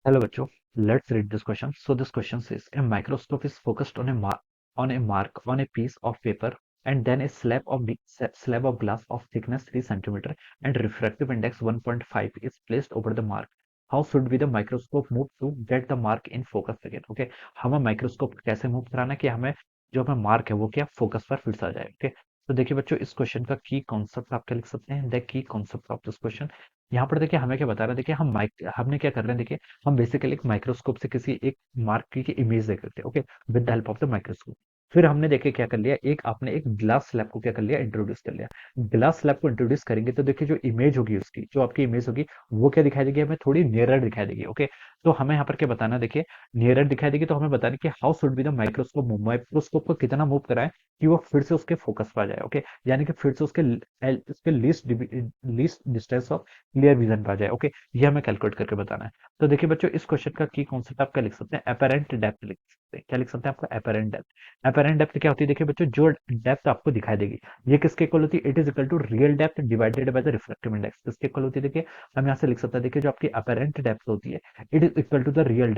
Hello, Bacho. Let's read this question. So this question says a microscope is focused on a mark on a piece of paper, and then a slab of glass of thickness 3 centimeter and refractive index 1.5 is placed over the mark. How should be the microscope move to get the mark in focus again? Okay, हमें microscope कैसे move कराना है कि हमें जो हमें mark है वो क्या फोकस पर फिर से आ जाए। ओके, तो देखिए बच्चों, इस क्वेश्चन का की कॉन्सेप्ट आप क्या लिख सकते हैं, the key concept of this question. यहाँ पर देखिए हमें क्या बता रहा है, देखिए हमने क्या कर रहे हैं, देखिए हम बेसिकली एक माइक्रोस्कोप से किसी एक मार्क की इमेज देख लेते हैं। Okay, with the help of the microscope. फिर हमने देखिए क्या कर लिया, आपने एक ग्लास स्लैब को क्या कर लिया, इंट्रोड्यूस कर लिया। ग्लास स्लैब को इंट्रोड्यूस करेंगे तो देखिए जो इमेज होगी उसकी, जो आपकी इमेज होगी वो क्या दिखाई देगी, हमें थोड़ी नियरर दिखाई देगी। ओके, तो हमें यहाँ पर क्या बताना, देखिए नियरर दिखाई देगी तो हमें बताना कि how should be the microscope move, microscope को कितना मूव कराए कि वो फिर से उसके फोकस पर आ जाए। ओके, यानी कि फिर से उसके least distance of clear vision पर आ जाए। ओके, ये हमें कैलकुलेट करके बताना है। तो देखिए बच्चों, इस क्वेश्चन का की कॉन्सेप्ट आप क्या लिख सकते हैं, अपेरेंट डेप्थ लिख सकते हैं। क्या लिख सकते हैं आपका, अपेरेंट डेप्थ। अपेरेंट डेप्थ क्या होती है, देखिए बच्चों जो डेप्थ आपको दिखाई देगी ये किसके इक्वल होती है, it is equal to real depth divided by the refractive index. किसके इक्वल होती है, देखिए हम यहाँ से लिख सकते हैं, देखिए जो आपकी अपेरेंट डेप्थ होती है it is equal to the real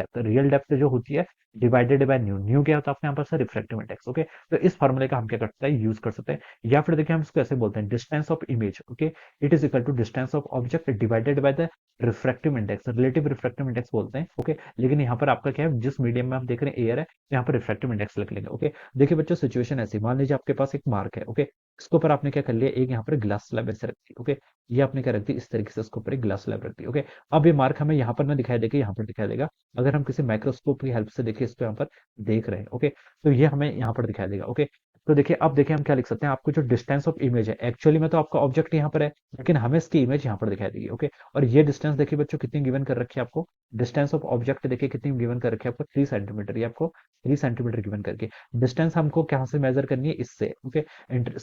depth जो होती है डिवाइडेड बाय न्यू। न्यू क्या होता है आपके यहाँ पर से, रिफ्रैक्टिव इंडेक्स। ओके, तो इस फॉर्मूले का हम क्या करते हैं, यूज कर सकते हैं। या फिर देखिए हम इसको ऐसे बोलते हैं, distance of image. Okay, it is equal to distance of object divided by the refractive index, relative refractive index बोलते हैं। ओके, लेकिन यहाँ पर आपका क्या है, जिस मीडियम में हम देख रहे हैं एयर है, यहाँ पर रिफ्रैक्टिव इंडेक्स लिख लेंगे। ओके, देखिए बच्चों सिचुएशन ऐसी, मान लीजिए आपके पास एक मार्क है। ओके, इसके ऊपर आपने क्या कर लिया, एक यहाँ पर ग्लास स्लैब ऐसे रख दी। ओके, ये आपने क्या रख दी, इस तरीके से इसके ऊपर एक ग्लास स्लैब रख दी। ओके, अब ये मार्क हमें यहाँ पर ना दिखाई देगा, यहाँ पर दिखाई देगा। अगर हम किसी माइक्रोस्कोप की हेल्प से देखिए इसको यहाँ पर देख रहे हैं। ओके, तो ये हमें यहाँ पर दिखाई देगा। ओके, तो देखिए अब देखिए हम क्या लिख सकते हैं, आपको जो डिस्टेंस ऑफ इमेज है, एक्चुअली में तो आपका ऑब्जेक्ट यहाँ पर है लेकिन हमें इसकी इमेज यहाँ पर दिखाई देगी। ओके, और ये डिस्टेंस देखिए बच्चों कितनी गिवन कर रखी है आपको, डिस्टेंस ऑफ ऑब्जेक्ट देखिए कितनी गिवन कर रखी है आपको, 3 सेंटीमीटर। ये आपको 3 सेंटीमीटर गिवन करके डिस्टेंस हमको कहाँ से मेजर करनी है, इससे। ओके,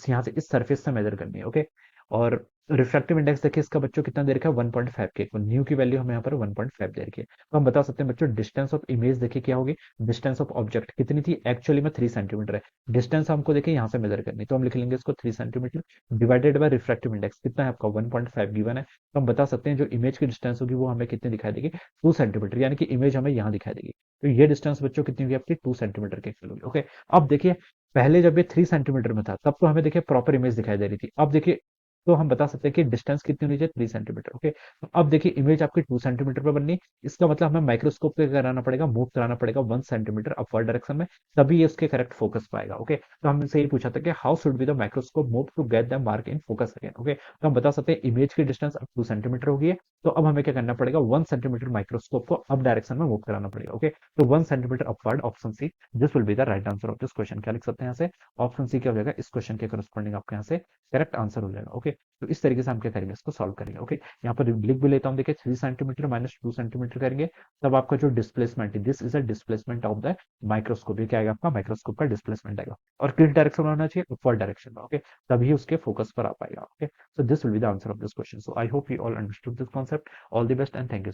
यहाँ से इस सरफेस से मेजर करनी है। ओके, और रिफ्रैक्टिव इंडेक्स देखिए इसका बच्चों कितना दे रखा है, 1.5 के। न्यू की वैल्यू हमें यहाँ पर 1.5 दे रखी है। तो हम बता सकते हैं बच्चों डिस्टेंस ऑफ इमेज देखिए क्या होगी, डिस्टेंस ऑफ ऑब्जेक्ट कितनी थी, एक्चुअली में 3 सेंटीमीटर है। डिस्टेंस हमको देखिए यहाँ से मेजर करनी, तो हम लिख लेंगे इसको 3 centimetre divided by refractive index कितना है आपका, 1.5 गिवन है। तो हम बता सकते हैं जो इमेज की डिस्टेंस होगी वो हमें कितनी दिखाई देगी, 2 सेंटीमीटर, यानी कि इमेज हमें यहाँ दिखाई देगी। तो ये डिस्टेंस बच्चों कितनी होगी आपकी, 2 सेंटीमीटर के इक्वल होगी। ओके, अब देखिए पहले जब ये 3 सेंटीमीटर में था तब तो हमें देखिए प्रॉपर इमेज दिखाई दे रही थी। अब देखिए तो हम बता सकते हैं कि डिस्टेंस कितनी होनी चाहिए, 3 सेंटीमीटर। ओके, तो अब देखिए इमेज आपकी 2 सेंटीमीटर पर बननी, इसका मतलब हमें माइक्रोस्कोप पे कराना पड़ेगा, मूव कराना पड़ेगा 1 सेंटीमीटर अपवर्ड डायरेक्शन में, तभी ये उसके करेक्ट फोकस पाएगा। ओके, तो हमसे ये पूछा था कि how should be the microscope move to get the mark in focus again. Okay, तो हम बता सकते हैं इमेज की डिस्टेंस अब 2 सेंटीमीटर होगी है, तो अब हमें क्या करना पड़ेगा, 1 सेंटीमीटर माइक्रोस्कोप को अब डायरेक्शन में मूव कराना पड़ेगा। ओके, तो 1 centimetre upward, option C, this will be the right answer of this question. क्या लिख सकते हैं यहाँ से, ऑप्शन सी क्या हो जाएगा, इस क्वेश्चन के करस्पॉन्डिंग आपके यहाँ से करेक्ट आंसर हो जाएगा। ओके, तो इस तरीके से हम क्या करेंगे, इसको सॉल्व करेंगे। ओके, यहाँ पर लिख भी लेता हूँ, देखिए 3 सेंटीमीटर माइनस 2 सेंटीमीटर करेंगे, तब आपका जो डिस्प्लेसमेंट है, this is a displacement of the microscope. ये क्या आएगा आपका, माइक्रोस्कोप का डिस्प्लेसमेंट आएगा, और किस डायरेक्शन में होना चाहिए, अपवर्ड डायरेक्शन में। ओके, तभी उसके फोकस पर आ पाएगा। Okay, so this will be the answer of this question. So I hope you all understood this concept. All the best and thank you.